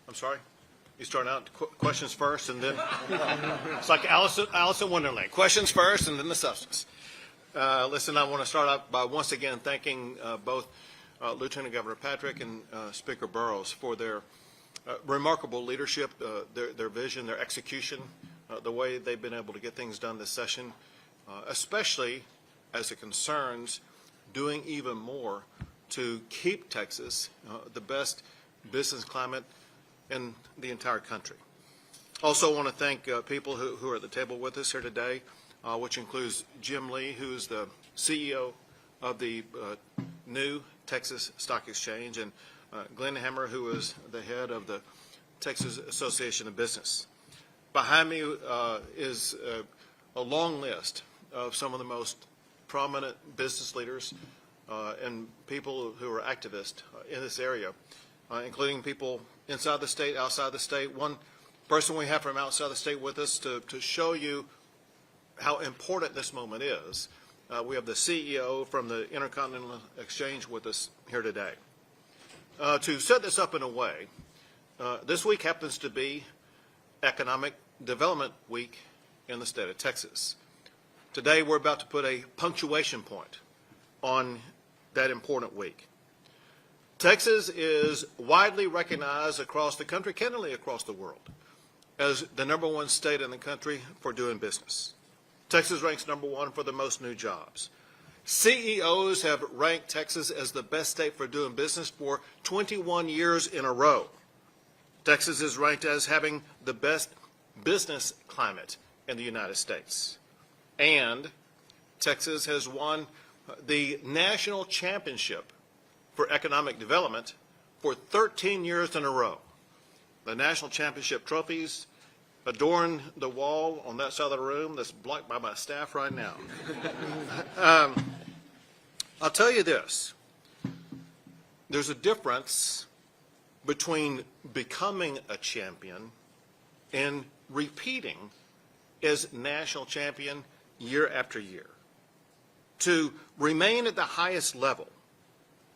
I'm sorry? You start out questions first, and then it's like Alice in Wonderland. Questions first, and then the substance. Listen, I want to start out by once again thanking both Lieutenant Governor Patrick and Speaker Burrows for their remarkable leadership, their vision, their execution, the way they've been able to get things done this session, especially as it concerns doing even more to keep Texas the best business climate in the entire country. Also want to thank people who are at the table with us here today, which includes Jim Lee, who's the CEO of the new Texas Stock Exchange, and Glenn Hammer, who is the head of the Texas Association of Business. Behind me is a long list of some of the most prominent business leaders and people who are activists in this area, including people inside the state, outside the state. One person we have from outside the state with us to show you how important this moment is. We have the CEO from the Intercontinental Exchange with us here today. To set this up in a way, this week happens to be Economic Development Week in the state of Texas. Today we're about to put a punctuation point on that important week. Texas is widely recognized across the country, candidly across the world, as the #1 state in the country for doing business. Texas ranks #1 for the most new jobs. CEOs have ranked Texas as the best state for doing business for 21 years in a row. Texas is ranked as having the best business climate in the United States. And Texas has won the national championship for economic development for 13 years in a row. The national championship trophies adorn the wall on that side of the room that's blocked by my staff right now. I'll tell you this. There's a difference between becoming a champion and repeating as national champion year after year. To remain at the highest level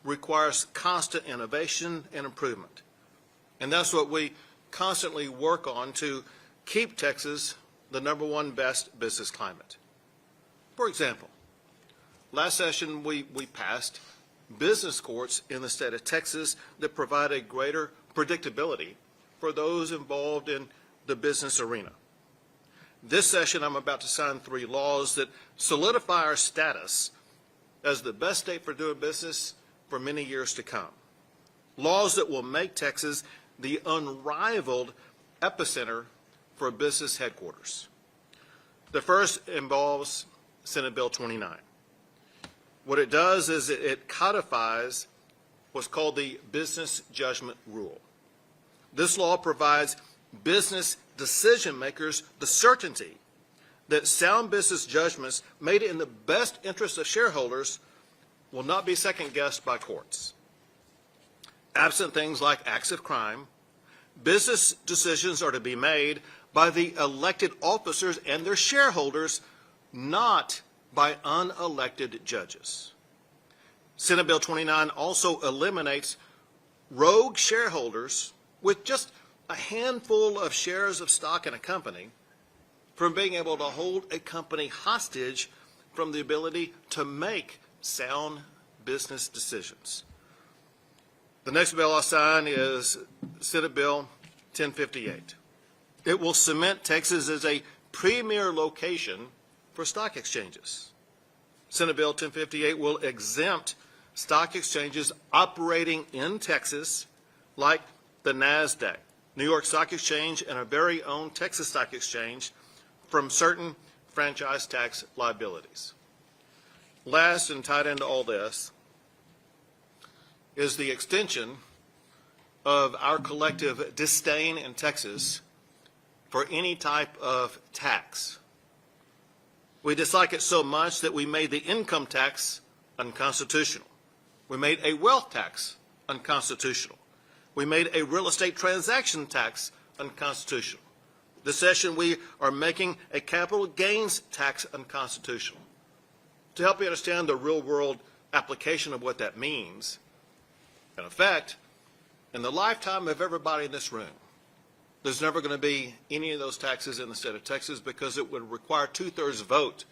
requires constant innovation and improvement. And that's what we constantly work on to keep Texas the #1 best business climate. For example, last session we passed business courts in the state of Texas that provide a greater predictability for those involved in the business arena. This session I'm about to sign 3 laws that solidify our status as the best state for doing business for many years to come. Laws that will make Texas the unrivaled epicenter for business headquarters. The first involves Senate Bill 29. What it does is it codifies what's called the business judgment rule. This law provides business decision makers the certainty that sound business judgments made in the best interest of shareholders will not be second-guessed by courts. Absent things like acts of crime, business decisions are to be made by the elected officers and their shareholders, not by unelected judges. Senate Bill 29 also eliminates rogue shareholders with just a handful of shares of stock in a company from being able to hold a company hostage from the ability to make sound business decisions. The next bill I'll sign is Senate Bill 1058. It will cement Texas as a premier location for stock exchanges. Senate Bill 1058 will exempt stock exchanges operating in Texas like the NASDAQ, New York Stock Exchange, and our very own Texas Stock Exchange from certain franchise tax liabilities. Last, and tied into all this, is the extension of our collective disdain in Texas for any type of tax. We dislike it so much that we made the income tax unconstitutional. We made a wealth tax unconstitutional. We made a real estate transaction tax unconstitutional. This session we are making a capital gains tax unconstitutional. To help you understand the real world application of what that means, in effect, in the lifetime of everybody in this room, there's never going to be any of those taxes in the state of Texas because it would require 2/3 vote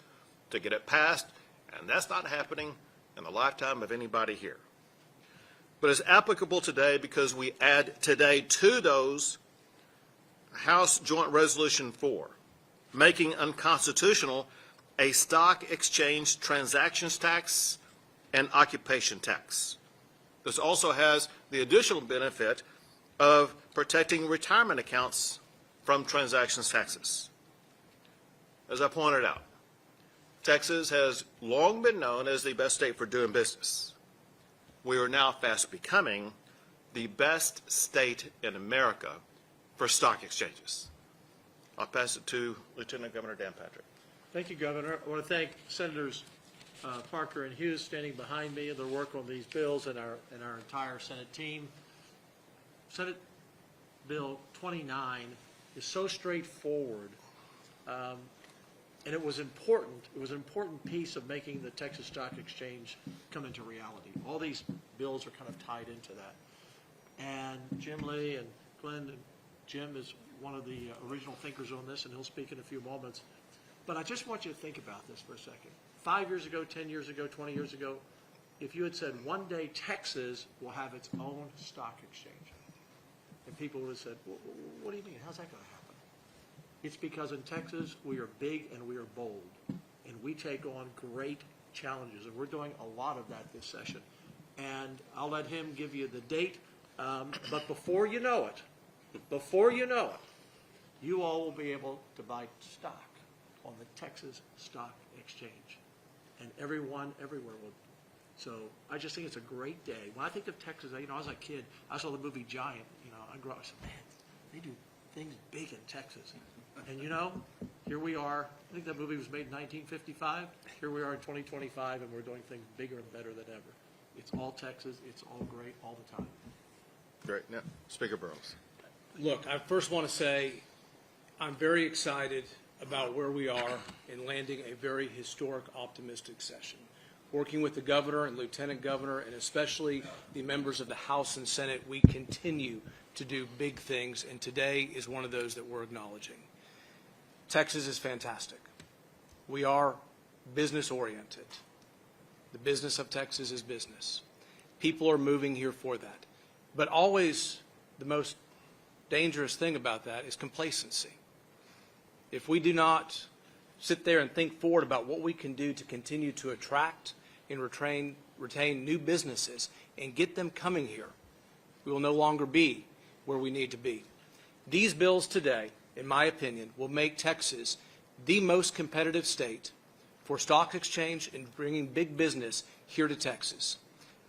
to get it passed, and that's not happening in the lifetime of anybody here. But it's applicable today because we add today to those House Joint Resolution 4, making unconstitutional a stock exchange transactions tax and occupation tax. This also has the additional benefit of protecting retirement accounts from transactions taxes. As I pointed out, Texas has long been known as the best state for doing business. We are now fast becoming the best state in America for stock exchanges. I'll pass it to Lieutenant Governor Dan Patrick. Thank you, Governor. I want to thank Senators Parker and Hughes standing behind me and their work on these bills and our entire Senate team. Senate Bill 29 is so straightforward, and it was important. It was an important piece of making the Texas Stock Exchange come into reality. All these bills are kind of tied into that. And Jim Lee and Glenn and Jim is one of the original thinkers on this, and he'll speak in a few moments. But I just want you to think about this for a second. 5 years ago, 10 years ago, 20 years ago, if you had said one day Texas will have its own stock exchange, and people would have said, well, what do you mean? How's that going to happen? It's because in Texas we are big and we are bold, and we take on great challenges, and we're doing a lot of that this session. And I'll let him give you the date, but before you know it, you all will be able to buy stock on the Texas Stock Exchange, and everyone everywhere will. So I just think it's a great day. When I think of Texas, I was a kid. I saw the movie Giant. I grew up. I said, man, they do things big in Texas. And here we are. I think that movie was made in 1955. Here we are in 2025, and we're doing things bigger and better than ever. It's all Texas. It's all great all the time. Great. Now, Speaker Burrows. Look, I first want to say I'm very excited about where we are in landing a very historic, optimistic session. Working with the governor and lieutenant governor, and especially the members of the House and Senate, we continue to do big things, and today is one of those that we're acknowledging. Texas is fantastic. We are business-oriented. The business of Texas is business. People are moving here for that. But always the most dangerous thing about that is complacency. If we do not sit there and think forward about what we can do to continue to attract and retain new businesses and get them coming here, we will no longer be where we need to be. These bills today, in my opinion, will make Texas the most competitive state for stock exchange and bringing big business here to Texas.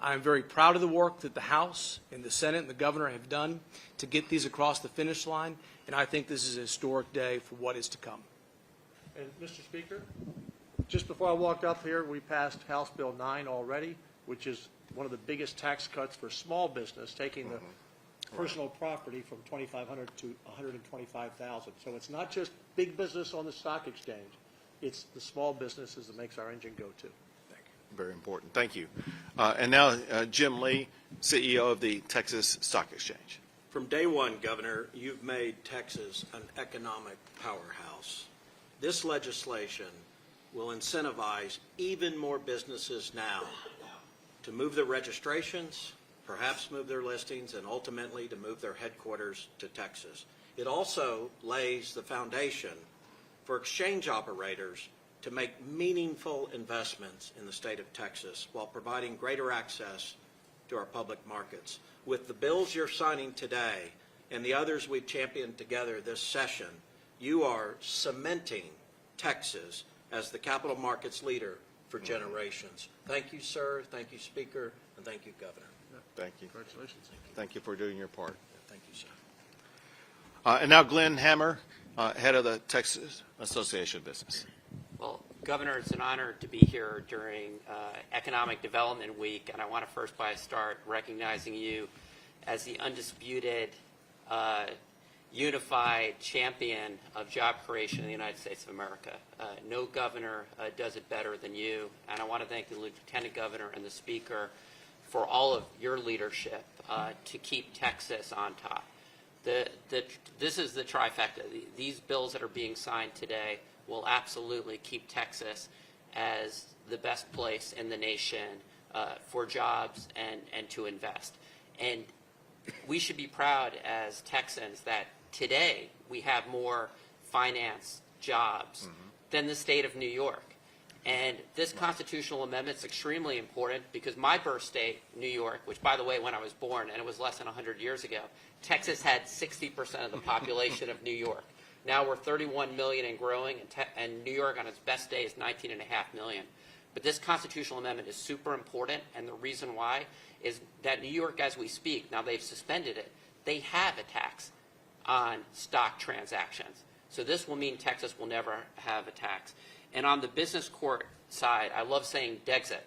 I am very proud of the work that the House and the Senate and the governor have done to get these across the finish line, and I think this is a historic day for what is to come. And Mr. Speaker, just before I walked up here, we passed House Bill 9 already, which is one of the biggest tax cuts for small business, taking the personal property from $2,500 to $125,000. So it's not just big business on the stock exchange; it's the small businesses that makes our engine go too. Very important. Thank you. And now, Jim Lee, CEO of the Texas Stock Exchange. From day one, Governor, you've made Texas an economic powerhouse. This legislation will incentivize even more businesses now to move their registrations, perhaps move their listings, and ultimately to move their headquarters to Texas. It also lays the foundation for exchange operators to make meaningful investments in the state of Texas while providing greater access to our public markets. With the bills you're signing today and the others we've championed together this session, you are cementing Texas as the capital markets leader for generations. Thank you, sir. Thank you, Speaker. And thank you, Governor. Thank you. Congratulations. Thank you for doing your part. Thank you, sir. And now Glenn Hammer, head of the Texas Association of Business. Well, Governor, it's an honor to be here during Economic Development Week, and I want to first start recognizing you as the undisputed, unified champion of job creation in the United States of America. No governor does it better than you, and I want to thank the Lieutenant Governor and the Speaker for all of your leadership to keep Texas on top. This is the trifecta. These bills that are being signed today will absolutely keep Texas as the best place in the nation for jobs and to invest. And we should be proud as Texans that today we have more finance jobs than the state of New York. And this constitutional amendment is extremely important because my birth state, New York, which, by the way, when I was born, and it was less than 100 years ago, Texas had 60% of the population of New York. Now we're 31 million and growing, and New York on its best day is 19.5 million. But this constitutional amendment is super important, and the reason why is that New York, as we speak, now they've suspended it, they have a tax on stock transactions. So this will mean Texas will never have a tax. And on the business court side, I love saying Dexit.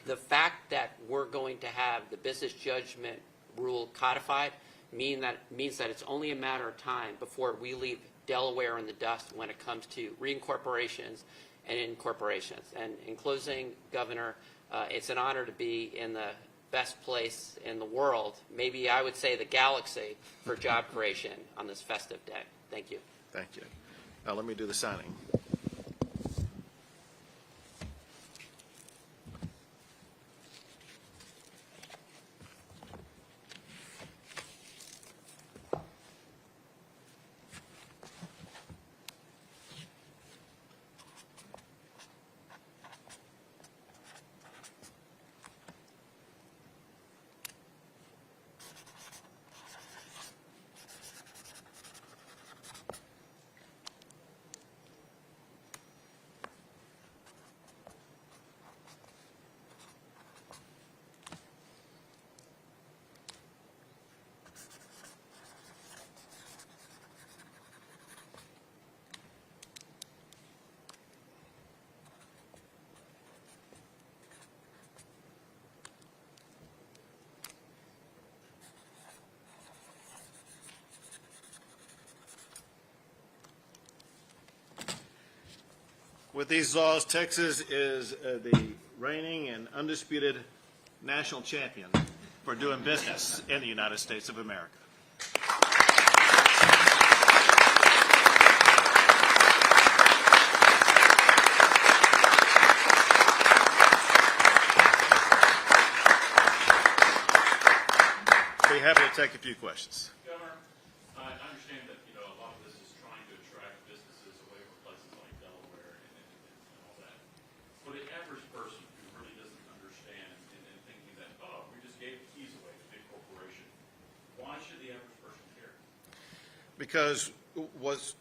The fact that we're going to have the business judgment rule codified means that it's only a matter of time before we leave Delaware in the dust when it comes to reincorporations and incorporations. And in closing, Governor, it's an honor to be in the best place in the world, maybe I would say the galaxy, for job creation on this festive day. Thank you. Thank you. Now let me do the signing. With these laws, Texas is the reigning and undisputed national champion for doing business in the United States of America. Be happy to take a few questions. Governor, I understand that, a lot of this is trying to attract businesses away from places like Delaware and all that. For the average person who really doesn't understand and thinking that, we just gave the keys away to a big corporation, why should the average person care? Because what's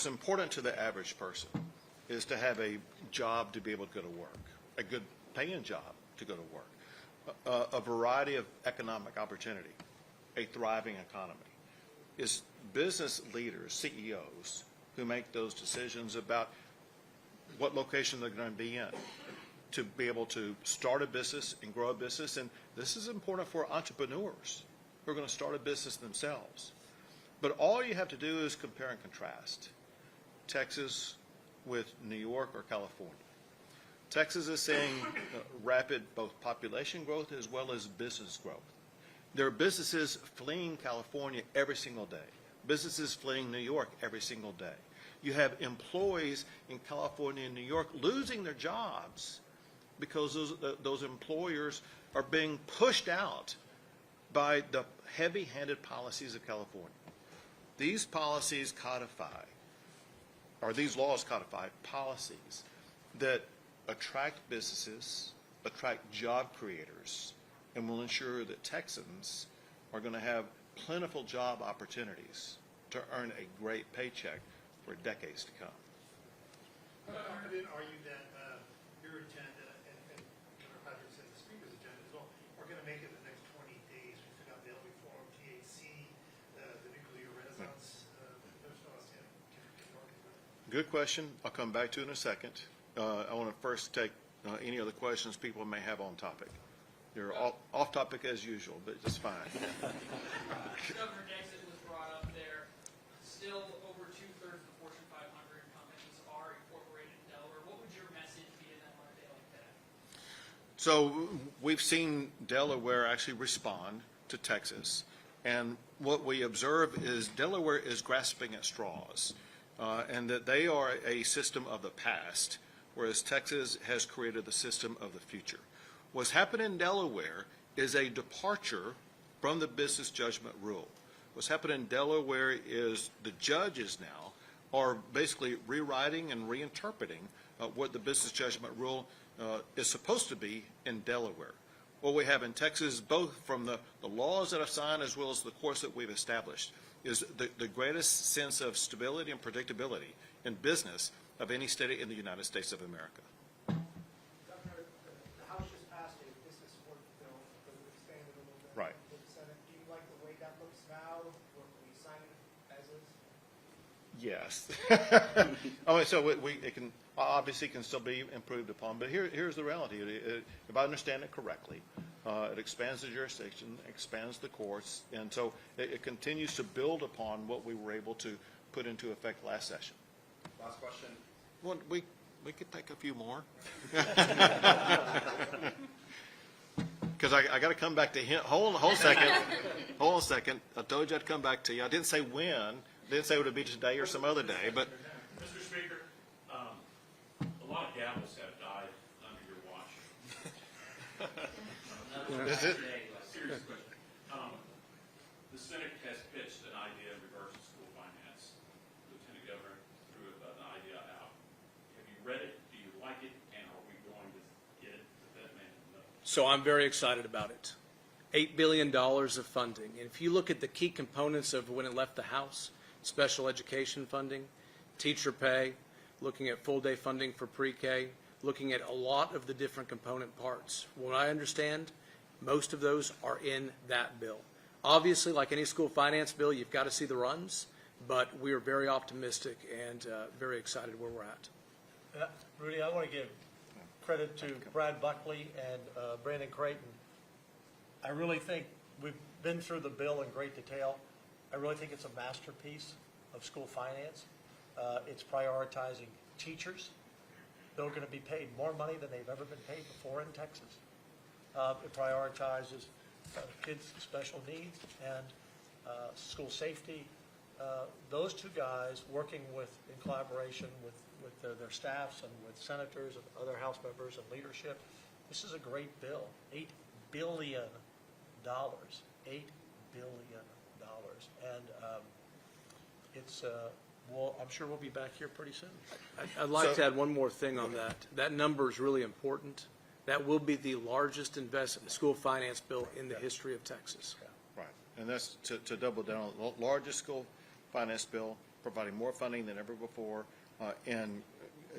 important to the average person is to have a job to be able to go to work, a good paying job to go to work, a variety of economic opportunity, a thriving economy. It's business leaders, CEOs, who make those decisions about what location they're going to be in to be able to start a business and grow a business. And this is important for entrepreneurs who are going to start a business themselves. But all you have to do is compare and contrast Texas with New York or California. Texas is seeing rapid both population growth as well as business growth. There are businesses fleeing California every single day, businesses fleeing New York every single day. You have employees in California and New York losing their jobs because those employers are being pushed out by the heavy-handed policies of California. These policies codify, or these laws codify policies that attract businesses, attract job creators, and will ensure that Texans are going to have plentiful job opportunities to earn a great paycheck for decades to come. How confident are you that your agenda, and Governor Patrick said the Speaker's agenda as well, are going to make it the next 20 days? We took out the LB Forum, TAC, the nuclear renaissance. Good question. I'll come back to it in a second. I want to first take any other questions people may have on topic. You're off topic as usual, but it's fine. Governor Dexit was brought up there. Still, over 2/3 of the Fortune 500 companies are incorporated in Delaware. What would your message be to them on a day like that? So we've seen Delaware actually respond to Texas. And what we observe is Delaware is grasping at straws, and that they are a system of the past, whereas Texas has created the system of the future. What's happened in Delaware is a departure from the business judgment rule. What's happened in Delaware is the judges now are basically rewriting and reinterpreting what the business judgment rule is supposed to be in Delaware. What we have in Texas, both from the laws that are signed as well as the course that we've established, is the greatest sense of stability and predictability in business of any state in the United States of America. Governor, the House just passed a business support bill that would expand it a little bit. Right. To the Senate. Do you like the way that looks now? Will we sign it as is? Yes. I mean, so it can obviously can still be improved upon, but here's the reality. If I understand it correctly, it expands the jurisdiction, expands the courts, and so it continues to build upon what we were able to put into effect last session. Last question. Well, we could take a few more. Because I got to come back to him. Hold on a second. I told you I'd come back to you. I didn't say when. Didn't say it would be today or some other day, but Mr. Speaker, a lot of gavels have died under your watch. is it? Serious question. The Senate has pitched an idea in regards to school finance. Lieutenant Governor threw an idea out. Have you read it? Do you like it? And are we going to get it to that man? So I'm very excited about it. $8 billion of funding. And if you look at the key components of when it left the House, special education funding, teacher pay, looking at full-day funding for pre-K, looking at a lot of the different component parts. What I understand, most of those are in that bill. Obviously, like any school finance bill, you've got to see the runs, but we are very optimistic and very excited where we're at. Rudy, I want to give credit to Brad Buckley and Brandon Creighton. I really think we've been through the bill in great detail. I really think it's a masterpiece of school finance. It's prioritizing teachers. They're going to be paid more money than they've ever been paid before in Texas. It prioritizes kids' special needs and school safety. Those two guys working in collaboration with their staffs and with senators and other House members and leadership. This is a great bill. $8 billion. $8 billion. And it's, I'm sure we'll be back here pretty soon. I'd like to add one more thing on that. That number is really important. That will be the largest school finance bill in the history of Texas. Right, and that's to double down on the largest school finance bill, providing more funding than ever before, and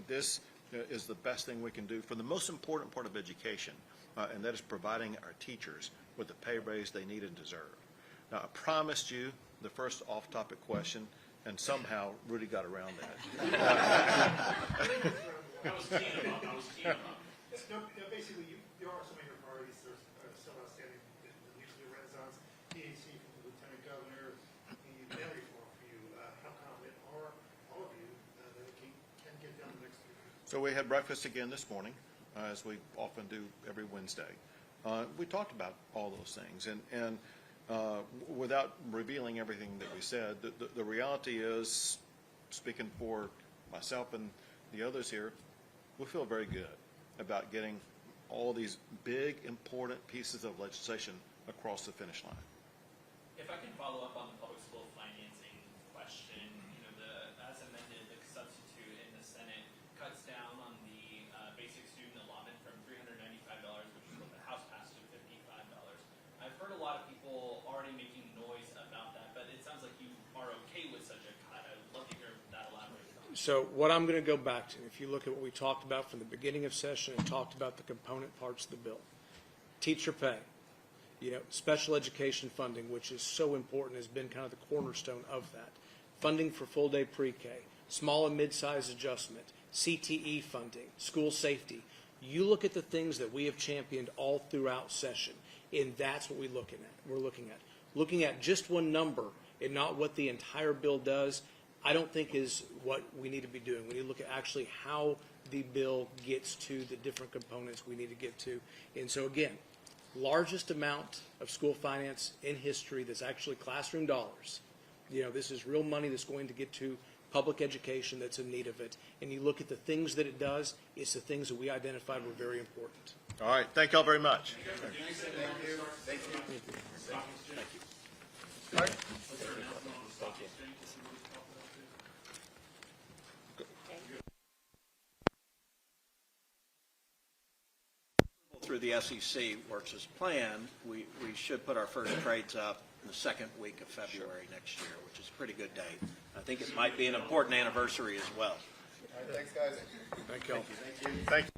this is the best thing we can do for the most important part of education, and that is providing our teachers with the pay raise they need and deserve. Now, I promised you the first off-topic question, and somehow Rudy got around that. I was teeing him up. No, basically, there are so many priorities that are still outstanding. The nuclear renaissance, DAC from the Lieutenant Governor, the mail reform for you. How confident are all of you that it can get done the next 3 years? So we had breakfast again this morning, as we often do every Wednesday. We talked about all those things, and without revealing everything that we said, the reality is, speaking for myself and the others here, we feel very good about getting all these big, important pieces of legislation across the finish line. If I can follow up on the public school financing question, as amended, the substitute in the Senate cuts down on the basic student allotment from $395, which is what the House passed, to $55. I've heard a lot of people already making noise about that, but it sounds like you are okay with such a cut. I'd love to hear that elaborated on. So what I'm going to go back to, if you look at what we talked about from the beginning of session and talked about the component parts of the bill, teacher pay, special education funding, which is so important, has been kind of the cornerstone of that. Funding for full-day pre-K, small and mid-size adjustment, CTE funding, school safety. You look at the things that we have championed all throughout session, and that's what we're looking at. Looking at just one number and not what the entire bill does, I don't think is what we need to be doing. We need to look at actually how the bill gets to the different components we need to get to. And so again, largest amount of school finance in history that's actually classroom dollars. This is real money that's going to get to public education that's in need of it. And you look at the things that it does, it's the things that we identified were very important. All right, thank y'all very much. Through the SEC works as planned, we should put our first trades up in the second week of February next year, which is a pretty good date. I think it might be an important anniversary as well. Thanks, guys. Thank you. Thank you.